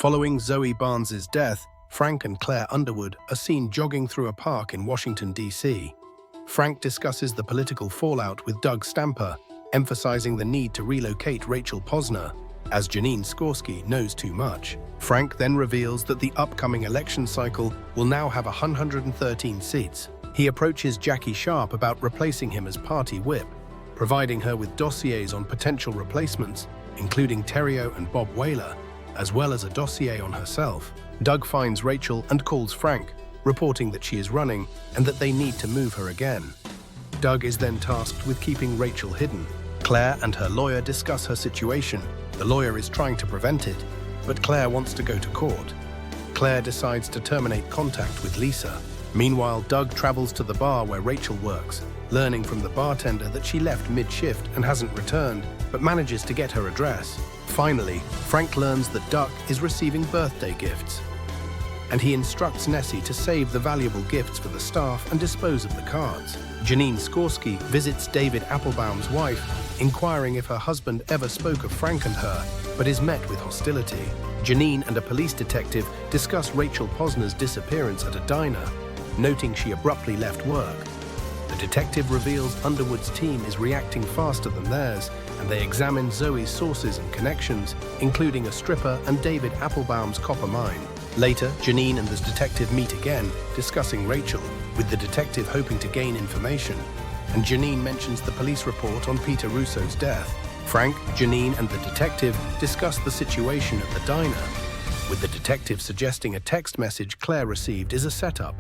Following Zoe Barnes's death, Frank and Claire Underwood are seen jogging through a park in Washington, D.C. Frank discusses the political fallout with Doug Stamper, emphasizing the need to relocate Rachel Posner, as Janine Skorsky knows too much. Frank then reveals that the upcoming election cycle will now have 113 seats. He approaches Jackie Sharp about replacing him as party whip, providing her with dossiers on potential replacements, including Terrio and Bob Whaler, as well as a dossier on herself. Doug finds Rachel and calls Frank, reporting that she is running and that they need to move her again. Doug is then tasked with keeping Rachel hidden. Claire and her lawyer discuss her situation. The lawyer is trying to prevent it, but Claire wants to go to court. Claire decides to terminate contact with Lisa. Meanwhile, Doug travels to the bar where Rachel works, learning from the bartender that she left mid-shift and hasn't returned, but manages to get her address. Finally, Frank learns that Duck is receiving birthday gifts, and he instructs Nessie to save the valuable gifts for the staff and dispose of the cards. Janine Skorsky visits David Applebaum's wife, inquiring if her husband ever spoke of Frank and her, but is met with hostility. Janine and a police detective discuss Rachel Posner's disappearance at a diner, noting she abruptly left work. The detective reveals Underwood's team is reacting faster than theirs, and they examine Zoe's sources and connections, including a stripper and David Applebaum's copper mine. Later, Janine and the detective meet again, discussing Rachel, with the detective hoping to gain information, and Janine mentions the police report on Peter Russo's death. Frank, Janine, and the detective discuss the situation at the diner, with the detective suggesting a text message Claire received is a setup,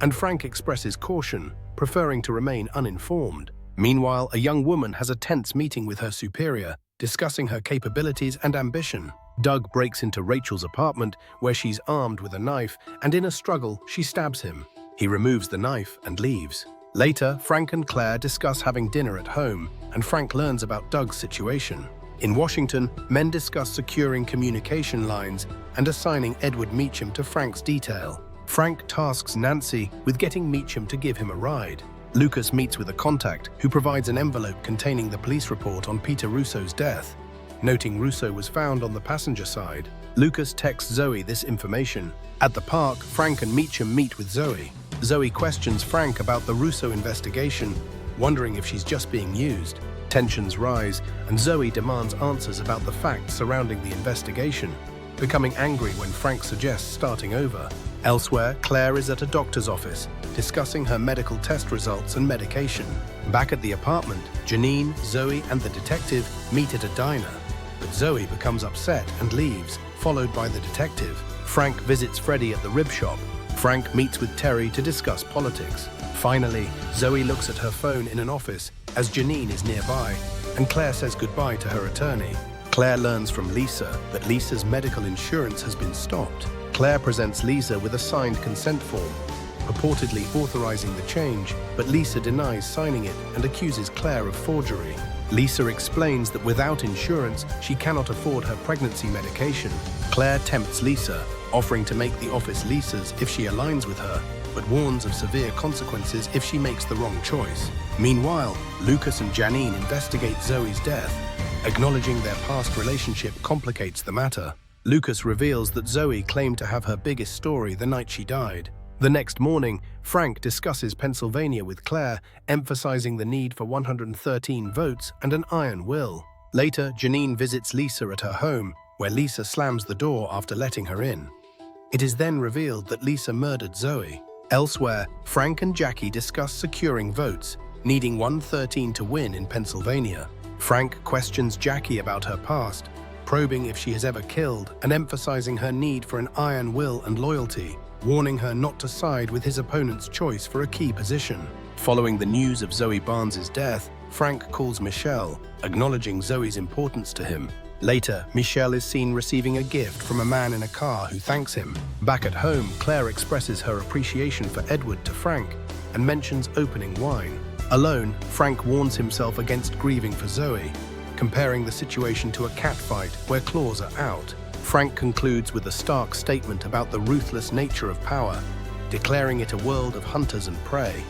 and Frank expresses caution, preferring to remain uninformed. Meanwhile, a young woman has a tense meeting with her superior, discussing her capabilities and ambition. Doug breaks into Rachel's apartment, where she's armed with a knife, and in a struggle, she stabs him. He removes the knife and leaves. Later, Frank and Claire discuss having dinner at home, and Frank learns about Doug's situation. In Washington, men discuss securing communication lines and assigning Edward Meacham to Frank's detail. Frank tasks Nancy with getting Meacham to give him a ride. Lucas meets with a contact who provides an envelope containing the police report on Peter Russo's death. Noting Russo was found on the passenger side, Lucas texts Zoe this information. At the park, Frank and Meacham meet with Zoe. Zoe questions Frank about the Russo investigation, wondering if she's just being used. Tensions rise, and Zoe demands answers about the facts surrounding the investigation, becoming angry when Frank suggests starting over. Elsewhere, Claire is at a doctor's office, discussing her medical test results and medication. Back at the apartment, Janine, Zoe, and the detective meet at a diner, but Zoe becomes upset and leaves, followed by the detective. Frank visits Freddie at the rib shop. Frank meets with Terry to discuss politics. Finally, Zoe looks at her phone in an office as Janine is nearby, and Claire says goodbye to her attorney. Claire learns from Lisa that Lisa's medical insurance has been stopped. Claire presents Lisa with a signed consent form, purportedly authorizing the change, but Lisa denies signing it and accuses Claire of forgery. Lisa explains that without insurance, she cannot afford her pregnancy medication. Claire tempts Lisa, offering to make the office Lisa's if she aligns with her, but warns of severe consequences if she makes the wrong choice. Meanwhile, Lucas and Janine investigate Zoe's death. Acknowledging their past relationship complicates the matter. Lucas reveals that Zoe claimed to have her biggest story the night she died. The next morning, Frank discusses Pennsylvania with Claire, emphasizing the need for 113 votes and an iron will. Later, Janine visits Lisa at her home, where Lisa slams the door after letting her in. It is then revealed that Lisa murdered Zoe. Elsewhere, Frank and Jackie discuss securing votes, needing 113 to win in Pennsylvania. Frank questions Jackie about her past, probing if she has ever killed and emphasizing her need for an iron will and loyalty, warning her not to side with his opponent's choice for a key position. Following the news of Zoe Barnes's death, Frank calls Michelle, acknowledging Zoe's importance to him. Later, Michelle is seen receiving a gift from a man in a car who thanks him. Back at home, Claire expresses her appreciation for Edward to Frank and mentions opening wine. Alone, Frank warns himself against grieving for Zoe, comparing the situation to a catfight where claws are out. Frank concludes with a stark statement about the ruthless nature of power, declaring it a world of hunters and prey.